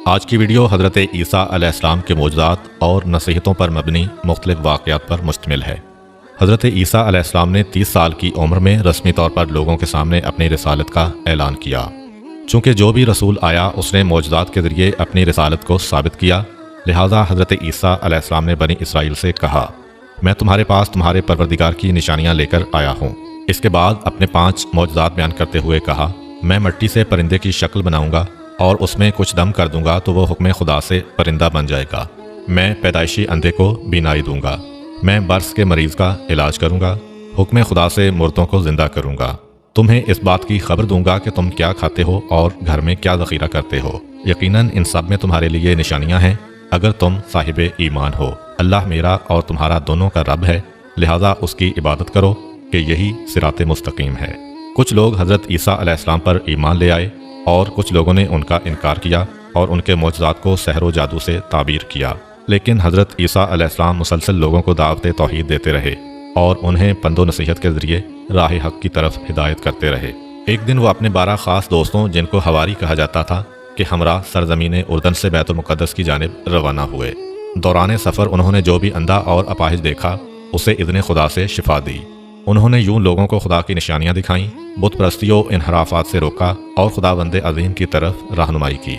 آج کی ویڈیو حضرت عیسیٰ علیہ السلام کے معجزات اور نصیحتوں پر مبنی مختلف واقعات پر مشتمل ہے۔ حضرت عیسیٰ علیہ السلام نے 30 سال کی عمر میں رسمی طور پر لوگوں کے سامنے اپنی رسالت کا اعلان کیا۔ چونکہ جو بھی رسول آیا اس نے معجزات کے ذریعے اپنی رسالت کو ثابت کیا، لہٰذا حضرت عیسیٰ علیہ السلام نے بنی اسرائیل سے کہا، میں تمہارے پاس تمہارے پروردگار کی نشانیاں لے کر آیا ہوں۔ اس کے بعد اپنے 5 معجزات بیان کرتے ہوئے کہا، میں مٹی سے پرندے کی شکل بناؤں گا اور اس میں کچھ دم کر دوں گا تو وہ حکم خدا سے پرندہ بن جائے گا۔ میں پیدائشی اندھے کو بینائی دوں گا۔ میں برس کے مریض کا علاج کروں گا۔ حکم خدا سے مردوں کو زندہ کروں گا۔ تمہیں اس بات کی خبر دوں گا کہ تم کیا کھاتے ہو اور گھر میں کیا ذخیرہ کرتے ہو۔ یقیناً ان سب میں تمہارے لیے نشانیاں ہیں اگر تم صاحب ایمان ہو۔ اللہ میرا اور تمہارا دونوں کا رب ہے، لہٰذا اس کی عبادت کرو کہ یہی صراط مستقیم ہے۔ کچھ لوگ حضرت عیسیٰ علیہ السلام پر ایمان لے آئے اور کچھ لوگوں نے ان کا انکار کیا اور ان کے معجزات کو سحر و جادو سے تعبیر کیا، لیکن حضرت عیسیٰ علیہ السلام مسلسل لوگوں کو دعوت توحید دیتے رہے اور انہیں پند و نصیحت کے ذریعے راہ حق کی طرف ہدایت کرتے رہے۔ ایک دن وہ اپنے 12 خاص دوستوں، جن کو حواری کہا جاتا تھا، کہ ہمراہ سرزمین اردن سے بیت المقدس کی جانب روانہ ہوئے۔ دوران سفر انہوں نے جو بھی اندھا اور اپاہج دیکھا اسے اذن خدا سے شفا دی۔ انہوں نے یوں لوگوں کو خدا کی نشانیاں دکھائیں، بت پرستی و انحرافات سے روکا اور خداوند عظیم کی طرف رہنمائی کی۔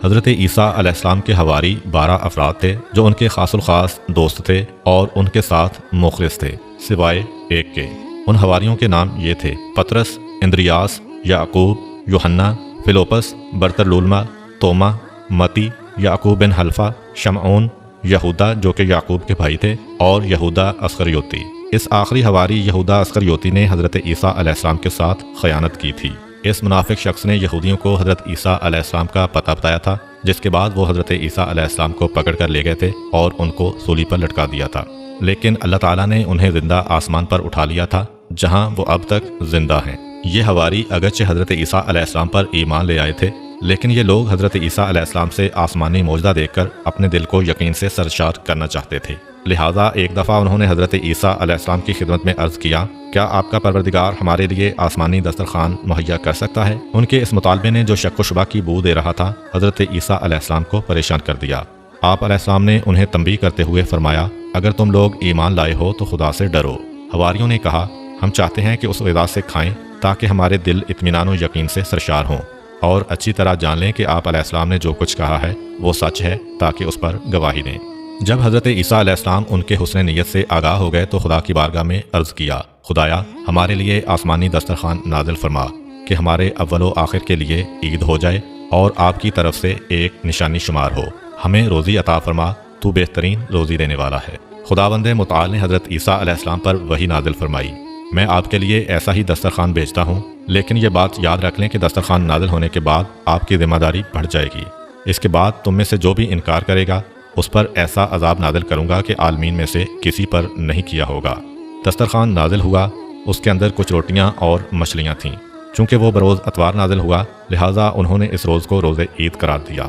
حضرت عیسیٰ علیہ السلام کے حواری 12 افراد تھے جو ان کے خاص الخاص دوست تھے اور ان کے ساتھ مخلص تھے، سوائے ایک کے۔ ان حواریوں کے نام یہ تھے: پطرس، اندریاس، یعقوب، یوحنا، فیلوپس، برتلولما، توما، متی، یعقوب بن حلفہ، شمعون، یہودا جو کہ یعقوب کے بھائی تھے، اور یہودا اسخریوتی۔ اس آخری حواری یہودا اسخریوتی نے حضرت عیسیٰ علیہ السلام کے ساتھ خیانت کی تھی۔ اس منافق شخص نے یہودیوں کو حضرت عیسیٰ علیہ السلام کا پتہ بتایا تھا، جس کے بعد وہ حضرت عیسیٰ علیہ السلام کو پکڑ کر لے گئے تھے اور ان کو سولی پر لٹکا دیا تھا، لیکن اللہ تعالیٰ نے انہیں زندہ آسمان پر اٹھا لیا تھا جہاں وہ اب تک زندہ ہیں۔ یہ حواری اگرچہ حضرت عیسیٰ علیہ السلام پر ایمان لے آئے تھے، لیکن یہ لوگ حضرت عیسیٰ علیہ السلام سے آسمانی معجزہ دیکھ کر اپنے دل کو یقین سے سرشار کرنا چاہتے تھے۔ لہٰذا ایک دفعہ انہوں نے حضرت عیسیٰ علیہ السلام کی خدمت میں عرض کیا، کیا آپ کا پروردگار ہمارے لیے آسمانی دسترخوان مہیا کر سکتا ہے؟ ان کے اس مطالبے نے جو شک و شبہ کی بو دے رہا تھا، حضرت عیسیٰ علیہ السلام کو پریشان کر دیا۔ آپ علیہ السلام نے انہیں تنبیہ کرتے ہوئے فرمایا، اگر تم لوگ ایمان لائے ہو تو خدا سے ڈرو۔ حواریوں نے کہا، ہم چاہتے ہیں کہ اس غذا سے کھائیں تاکہ ہمارے دل اطمینان و یقین سے سرشار ہوں اور اچھی طرح جان لیں کہ آپ علیہ السلام نے جو کچھ کہا ہے وہ سچ ہے، تاکہ اس پر گواہی دیں۔ جب حضرت عیسیٰ علیہ السلام ان کے حسن نیت سے آگاہ ہو گئے تو خدا کی بارگاہ میں عرض کیا، خدایا ہمارے لیے آسمانی دسترخوان نازل فرما کہ ہمارے اول و آخر کے لیے عید ہو جائے اور آپ کی طرف سے ایک نشانی شمار ہو۔ ہمیں روزی عطا فرما، تو بہترین روزی دینے والا ہے۔ خداوند متعال نے حضرت عیسیٰ علیہ السلام پر وحی نازل فرمائی، میں آپ کے لیے ایسا ہی دسترخوان بھیجتا ہوں، لیکن یہ بات یاد رکھ لیں کہ دسترخوان نازل ہونے کے بعد آپ کی ذمہ داری بڑھ جائے گی۔ اس کے بعد تم میں سے جو بھی انکار کرے گا اس پر ایسا عذاب نازل کروں گا کہ عالمین میں سے کسی پر نہیں کیا ہوگا۔ دسترخوان نازل ہوا، اس کے اندر کچھ روٹیاں اور مچھلیاں تھیں۔ چونکہ وہ بروز اتوار نازل ہوا، لہٰذا انہوں نے اس روز کو روز عید قرار دیا۔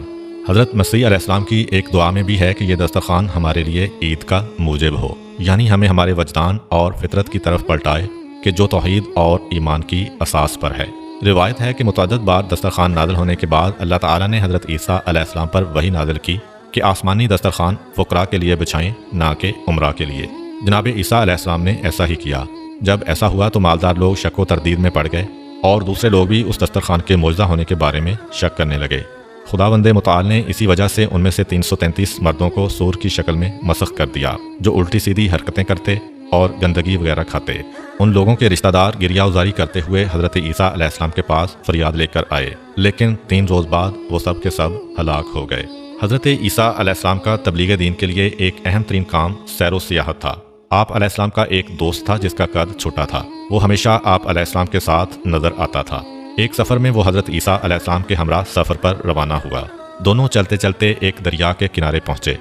حضرت مسیح علیہ السلام کی ایک دعا میں بھی ہے کہ یہ دسترخوان ہمارے لیے عید کا موجب ہو، یعنی ہمیں ہمارے وجدان اور فطرت کی طرف پلٹائے کہ جو توحید اور ایمان کی اساس پر ہے۔ روایت ہے کہ متعدد بار دسترخوان نازل ہونے کے بعد اللہ تعالیٰ نے حضرت عیسیٰ علیہ السلام پر وحی نازل کی کہ آسمانی دسترخوان فقراء کے لیے بچھائیں، نہ کہ عمرہ کے لیے۔ جناب عیسیٰ علیہ السلام نے ایسا ہی کیا۔ جب ایسا ہوا تو مالدار لوگ شک و تردید میں پڑ گئے اور دوسرے لوگ بھی اس دسترخوان کے معجزہ ہونے کے بارے میں شک کرنے لگے۔ خداوند متعال نے اسی وجہ سے ان میں سے 333 مردوں کو سور کی شکل میں مسخ کر دیا جو الٹی سیدھی حرکتیں کرتے اور گندگی وغیرہ کھاتے۔ ان لوگوں کے رشتہ دار گریہ ازاری کرتے ہوئے حضرت عیسیٰ علیہ السلام کے پاس فریاد لے کر آئے، لیکن 3 روز بعد وہ سب کے سب ہلاک ہو گئے۔ حضرت عیسیٰ علیہ السلام کا تبلیغ دین کے لیے ایک اہم ترین کام سیر و سیاحت تھا۔ آپ علیہ السلام کا ایک دوست تھا جس کا قد چھوٹا تھا، وہ ہمیشہ آپ علیہ السلام کے ساتھ نظر آتا تھا۔ ایک سفر میں وہ حضرت عیسیٰ علیہ السلام کے ہمراہ سفر پر روانہ ہوا۔ دونوں چلتے چلتے ایک دریا کے کنارے پہنچے۔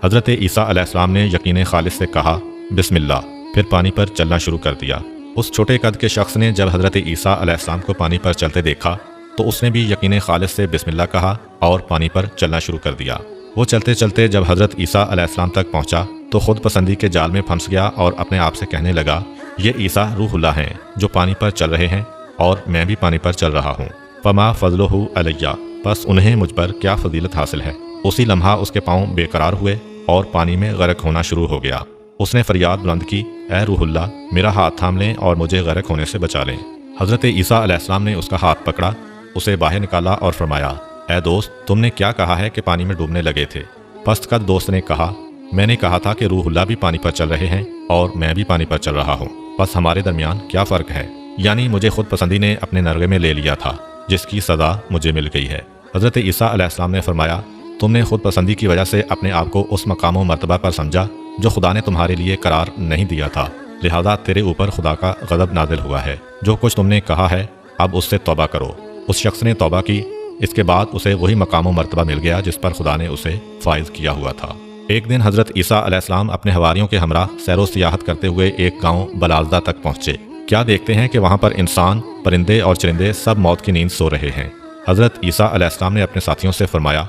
حضرت عیسیٰ علیہ السلام نے یقین خالص سے کہا، بسم اللہ، پھر پانی پر چلنا شروع کر دیا۔ اس چھوٹے قد کے شخص نے جب حضرت عیسیٰ علیہ السلام کو پانی پر چلتے دیکھا تو اس نے بھی یقین خالص سے بسم اللہ کہا اور پانی پر چلنا شروع کر دیا۔ وہ چلتے چلتے جب حضرت عیسیٰ علیہ السلام تک پہنچا تو خود پسندی کے جال میں پھنس گیا اور اپنے آپ سے کہنے لگا، یہ عیسیٰ روح اللہ ہیں جو پانی پر چل رہے ہیں اور میں بھی پانی پر چل رہا ہوں۔ فما فضلہ علیہ، بس انہیں مجھ پر کیا فضیلت حاصل ہے۔ اسی لمحہ اس کے پاؤں بے قرار ہوئے اور پانی میں غرق ہونا شروع ہو گیا۔ اس نے فریاد بلند کی، اے روح اللہ، میرا ہاتھ تھام لیں اور مجھے غرق ہونے سے بچا لیں۔ حضرت عیسیٰ علیہ السلام نے اس کا ہاتھ پکڑا، اسے باہر نکالا اور فرمایا، اے دوست، تم نے کیا کہا ہے کہ پانی میں ڈوبنے لگے تھے؟ پست قد دوست نے کہا، میں نے کہا تھا کہ روح اللہ بھی پانی پر چل رہے ہیں اور میں بھی پانی پر چل رہا ہوں، بس ہمارے درمیان کیا فرق ہے؟ یعنی مجھے خود پسندی نے اپنے نرغے میں لے لیا تھا، جس کی سزا مجھے مل گئی ہے۔ حضرت عیسیٰ علیہ السلام نے فرمایا، تم نے خود پسندی کی وجہ سے اپنے آپ کو اس مقام و مرتبہ پر سمجھا جو خدا نے تمہارے لیے قرار نہیں دیا تھا، لہذا تیرے اوپر خدا کا غضب نازل ہوا ہے۔ جو کچھ تم نے کہا ہے اب اس سے توبہ کرو۔ اس شخص نے توبہ کی، اس کے بعد اسے وہی مقام و مرتبہ مل گیا جس پر خدا نے اسے فائز کیا ہوا تھا۔ ایک دن حضرت عیسیٰ علیہ السلام اپنے حواریوں کے ہمراہ سیر و سیاحت کرتے ہوئے ایک گاؤں بلازدہ تک پہنچے۔ کیا دیکھتے ہیں کہ وہاں پر انسان، پرندے اور چرندے سب موت کی نیند سو رہے ہیں۔ حضرت عیسیٰ علیہ السلام نے اپنے ساتھیوں سے فرمایا،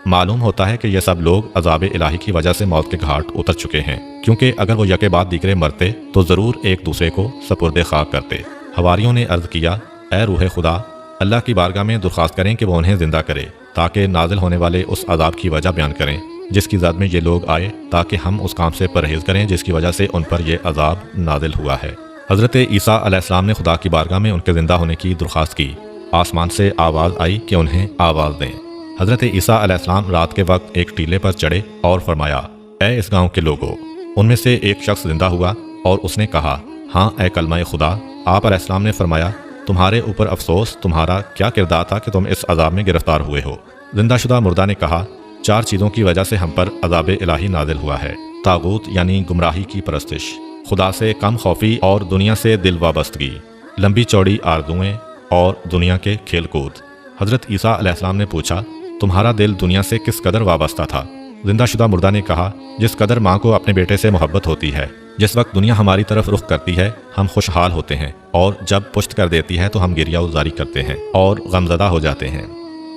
معلوم ہوتا ہے کہ یہ سب لوگ عذاب الہی کی وجہ سے موت کے گھاٹ اتر چکے ہیں، کیونکہ اگر وہ یکے بعد دیگرے مرتے تو ضرور ایک دوسرے کو سپرد خاک کرتے۔ حواریوں نے عرض کیا، اے روح خدا، اللہ کی بارگاہ میں درخواست کریں کہ وہ انہیں زندہ کرے تاکہ نازل ہونے والے اس عذاب کی وجہ بیان کریں جس کی زد میں یہ لوگ آئے، تاکہ ہم اس کام سے پرہیز کریں جس کی وجہ سے ان پر یہ عذاب نازل ہوا ہے۔ حضرت عیسیٰ علیہ السلام نے خدا کی بارگاہ میں ان کے زندہ ہونے کی درخواست کی۔ آسمان سے آواز آئی کہ انہیں آواز دیں۔ حضرت عیسیٰ علیہ السلام رات کے وقت ایک ٹیلے پر چڑھے اور فرمایا، اے اس گاؤں کے لوگوں۔ ان میں سے ایک شخص زندہ ہوا اور اس نے کہا، ہاں اے کلمہ خدا۔ آپ علیہ السلام نے فرمایا، تمہارے اوپر افسوس، تمہارا کیا کردار تھا کہ تم اس عذاب میں گرفتار ہوئے ہو؟ زندہ شدہ مردہ نے کہا، 4 چیزوں کی وجہ سے ہم پر عذاب الہی نازل ہوا ہے: طاغوت یعنی گمراہی کی پرستش، خدا سے کم خوفی اور دنیا سے دل وابستگی، لمبی چوڑی آرزوئیں اور دنیا کے کھیل کود۔ حضرت عیسیٰ علیہ السلام نے پوچھا، تمہارا دل دنیا سے کس قدر وابستہ تھا؟ زندہ شدہ مردہ نے کہا، جس قدر ماں کو اپنے بیٹے سے محبت ہوتی ہے۔ جس وقت دنیا ہماری طرف رخ کرتی ہے ہم خوشحال ہوتے ہیں، اور جب پشت کر دیتی ہے تو ہم گریہ وزاری کرتے ہیں اور غمزدہ ہو جاتے ہیں۔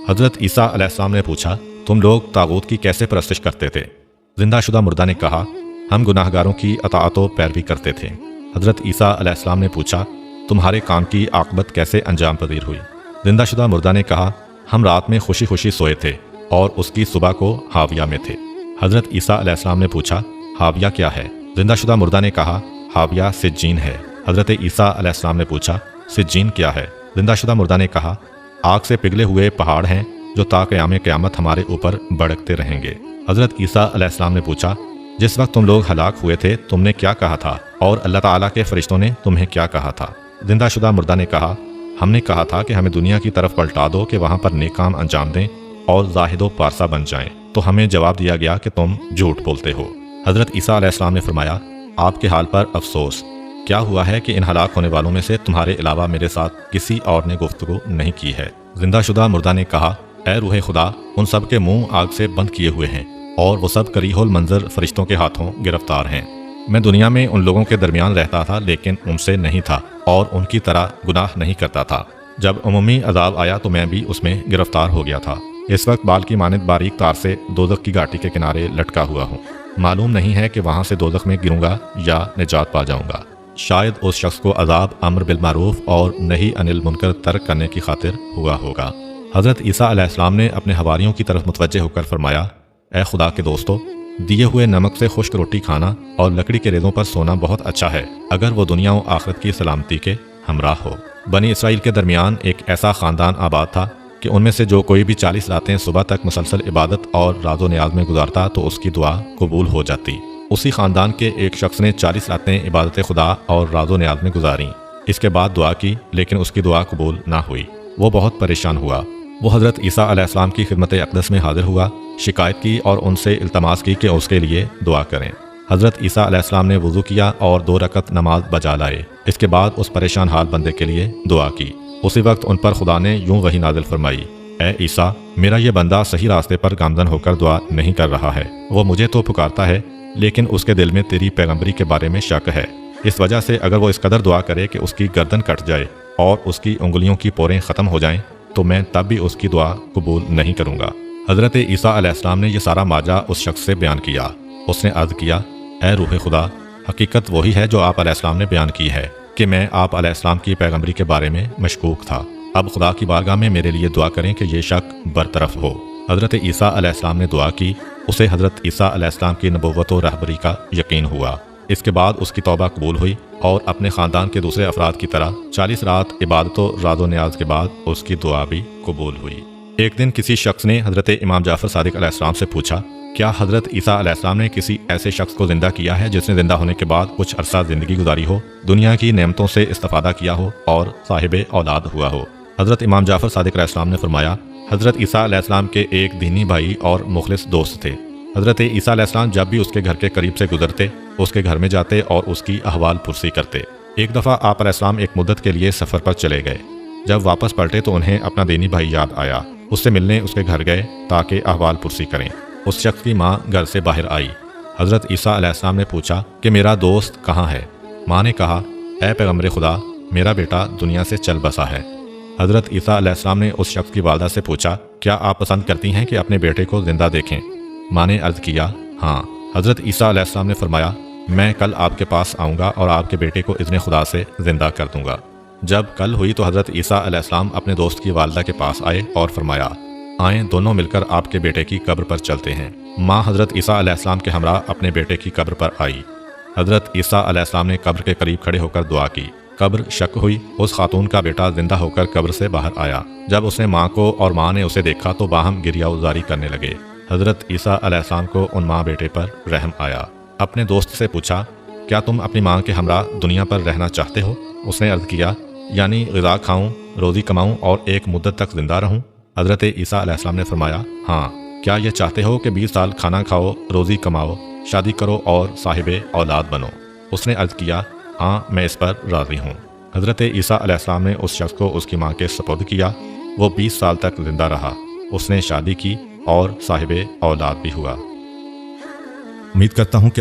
حضرت عیسیٰ علیہ السلام نے پوچھا، تم لوگ طاغوت کی کیسے پرستش کرتے تھے؟ زندہ شدہ مردہ نے کہا، ہم گناہ گاروں کی اطاعت و پیروی کرتے تھے۔ حضرت عیسیٰ علیہ السلام نے پوچھا، تمہارے کام کی عاقبت کیسے انجام پذیر ہوئی؟ زندہ شدہ مردہ نے کہا، ہم رات میں خوشی خوشی سوئے تھے اور اس کی صبح کو حاویہ میں تھے۔ حضرت عیسیٰ علیہ السلام نے پوچھا، حاویہ کیا ہے؟ زندہ شدہ مردہ نے کہا، حاویہ سجین ہے۔ حضرت عیسیٰ علیہ السلام نے پوچھا، سجین کیا ہے؟ زندہ شدہ مردہ نے کہا، آگ سے پگھلے ہوئے پہاڑ ہیں جو تا قیام قیامت ہمارے اوپر بڑکتے رہیں گے۔ حضرت عیسیٰ علیہ السلام نے پوچھا، جس وقت تم لوگ ہلاک ہوئے تھے تم نے کیا کہا تھا اور اللہ تعالیٰ کے فرشتوں نے تمہیں کیا کہا تھا؟ زندہ شدہ مردہ نے کہا، ہم نے کہا تھا کہ ہمیں دنیا کی طرف پلٹا دو کہ وہاں پر نیک کام انجام دیں اور زاہد و پارسا بن جائیں، تو ہمیں جواب دیا گیا کہ تم جھوٹ بولتے ہو۔ حضرت عیسیٰ علیہ السلام نے فرمایا، آپ کے حال پر افسوس، کیا ہوا ہے کہ ان ہلاک ہونے والوں میں سے تمہارے علاوہ میرے ساتھ کسی اور نے گفتگو نہیں کی ہے؟ زندہ شدہ مردہ نے کہا، اے روح خدا، ان سب کے منہ آگ سے بند کیے ہوئے ہیں اور وہ سب کریہ المنظر فرشتوں کے ہاتھوں گرفتار ہیں۔ میں دنیا میں ان لوگوں کے درمیان رہتا تھا لیکن ان سے نہیں تھا اور ان کی طرح گناہ نہیں کرتا تھا۔ جب عمومی عذاب آیا تو میں بھی اس میں گرفتار ہو گیا تھا۔ اس وقت بال کی مانند باریک تار سے دوزخ کی گھاٹی کے کنارے لٹکا ہوا ہوں۔ معلوم نہیں ہے کہ وہاں سے دوزخ میں گروں گا یا نجات پا جاؤں گا۔ شاید اس شخص کو عذاب امر بالمعروف اور نہی عن المنکر ترک کرنے کی خاطر ہوا ہوگا۔ حضرت عیسیٰ علیہ السلام نے اپنے حواریوں کی طرف متوجہ ہو کر فرمایا، اے خدا کے دوستو، دیے ہوئے نمک سے خشک روٹی کھانا اور لکڑی کے ریزوں پر سونا بہت اچھا ہے اگر وہ دنیا و آخرت کی سلامتی کے ہمراہ ہو۔ بنی اسرائیل کے درمیان ایک ایسا خاندان آباد تھا کہ ان میں سے جو کوئی بھی 40 راتیں صبح تک مسلسل عبادت اور راز و نیاز میں گزارتا تو اس کی دعا قبول ہو جاتی۔ اسی خاندان کے ایک شخص نے 40 راتیں عبادت خدا اور راز و نیاز میں گزاریں، اس کے بعد دعا کی لیکن اس کی دعا قبول نہ ہوئی۔ وہ بہت پریشان ہوا۔ وہ حضرت عیسیٰ علیہ السلام کی خدمت اقدس میں حاضر ہوا، شکایت کی اور ان سے التماس کی کہ اس کے لیے دعا کریں۔ حضرت عیسیٰ علیہ السلام نے وضو کیا اور 2 رکعت نماز بجا لائے۔ اس کے بعد اس پریشان حال بندے کے لیے دعا کی۔ اسی وقت ان پر خدا نے یوں وحی نازل فرمائی، اے عیسیٰ، میرا یہ بندہ صحیح راستے پر گامزن ہو کر دعا نہیں کر رہا ہے۔ وہ مجھے تو پکارتا ہے لیکن اس کے دل میں تیری پیغمبری کے بارے میں شک ہے۔ اس وجہ سے اگر وہ اس قدر دعا کرے کہ اس کی گردن کٹ جائے اور اس کی انگلیوں کی پوریں ختم ہو جائیں تو میں تب بھی اس کی دعا قبول نہیں کروں گا۔ حضرت عیسیٰ علیہ السلام نے یہ سارا ماجرا اس شخص سے بیان کیا۔ اس نے عرض کیا، اے روح خدا، حقیقت وہی ہے جو آپ علیہ السلام نے بیان کی ہے کہ میں آپ علیہ السلام کی پیغمبری کے بارے میں مشکوک تھا۔ اب خدا کی بارگاہ میں میرے لیے دعا کریں کہ یہ شک برطرف ہو۔ حضرت عیسیٰ علیہ السلام نے دعا کی، اسے حضرت عیسیٰ علیہ السلام کی نبوت و رہبری کا یقین ہوا۔ اس کے بعد اس کی توبہ قبول ہوئی اور اپنے خاندان کے دوسرے افراد کی طرح 40 رات عبادت و راز و نیاز کے بعد اس کی دعا بھی قبول ہوئی۔ ایک دن کسی شخص نے حضرت امام جعفر صادق علیہ السلام سے پوچھا، کیا حضرت عیسیٰ علیہ السلام نے کسی ایسے شخص کو زندہ کیا ہے جس نے زندہ ہونے کے بعد کچھ عرصہ زندگی گزاری ہو، دنیا کی نعمتوں سے استفادہ کیا ہو اور صاحب اولاد ہوا ہو؟ حضرت امام جعفر صادق علیہ السلام نے فرمایا، حضرت عیسیٰ علیہ السلام کے ایک دینی بھائی اور مخلص دوست تھے۔ حضرت عیسیٰ علیہ السلام جب بھی اس کے گھر کے قریب سے گزرتے، اس کے گھر میں جاتے اور اس کی احوال پرسی کرتے۔ ایک دفعہ آپ علیہ السلام ایک مدت کے لیے سفر پر چلے گئے۔ جب واپس پلٹے تو انہیں اپنا دینی بھائی یاد آیا۔ اس سے ملنے اس کے گھر گئے تاکہ احوال پرسی کریں۔ اس شخص کی ماں گھر سے باہر آئی۔ حضرت عیسیٰ علیہ السلام نے پوچھا کہ میرا دوست کہاں ہے؟ ماں نے کہا، اے پیغمبر خدا، میرا بیٹا دنیا سے چل بسا ہے۔ حضرت عیسیٰ علیہ السلام نے اس شخص کی والدہ سے پوچھا، کیا آپ پسند کرتی ہیں کہ اپنے بیٹے کو زندہ دیکھیں؟ ماں نے عرض کیا، ہاں۔ حضرت عیسیٰ علیہ السلام نے فرمایا، میں کل آپ کے پاس آؤں گا اور آپ کے بیٹے کو اذن خدا سے زندہ کر دوں گا۔ جب کل ہوئی تو حضرت عیسیٰ علیہ السلام اپنے دوست کی والدہ کے پاس آئے اور فرمایا، آئیں دونوں مل کر آپ کے بیٹے کی قبر پر چلتے ہیں۔ ماں حضرت عیسیٰ علیہ السلام کے ہمراہ اپنے بیٹے کی قبر پر آئی۔ حضرت عیسیٰ علیہ السلام نے قبر کے قریب کھڑے ہو کر دعا کی۔ قبر شک ہوئی، اس خاتون کا بیٹا زندہ ہو کر قبر سے باہر آیا۔ جب اس نے ماں کو اور ماں نے اسے دیکھا تو باہم گریہ وزاری کرنے لگے۔ حضرت عیسیٰ علیہ السلام کو ان ماں بیٹے پر رحم آیا۔ اپنے دوست سے پوچھا، کیا تم اپنی ماں کے ہمراہ دنیا پر رہنا چاہتے ہو؟ اس نے عرض کیا، یعنی غذا کھاؤں، روزی کماؤں اور ایک مدت تک زندہ رہوں؟ حضرت عیسیٰ علیہ السلام نے فرمایا، ہاں۔ کیا یہ چاہتے ہو کہ 20 سال کھانا کھاؤ، روزی کماؤ، شادی کرو اور صاحب اولاد بنو؟ اس نے عرض کیا، ہاں میں اس پر راضی ہوں۔ حضرت عیسیٰ علیہ السلام نے اس شخص کو اس کی ماں کے سپرد کیا۔ وہ 20 سال تک زندہ رہا۔ اس نے شادی کی اور صاحب اولاد بھی ہوا۔ امید کرتا ہوں کہ آپ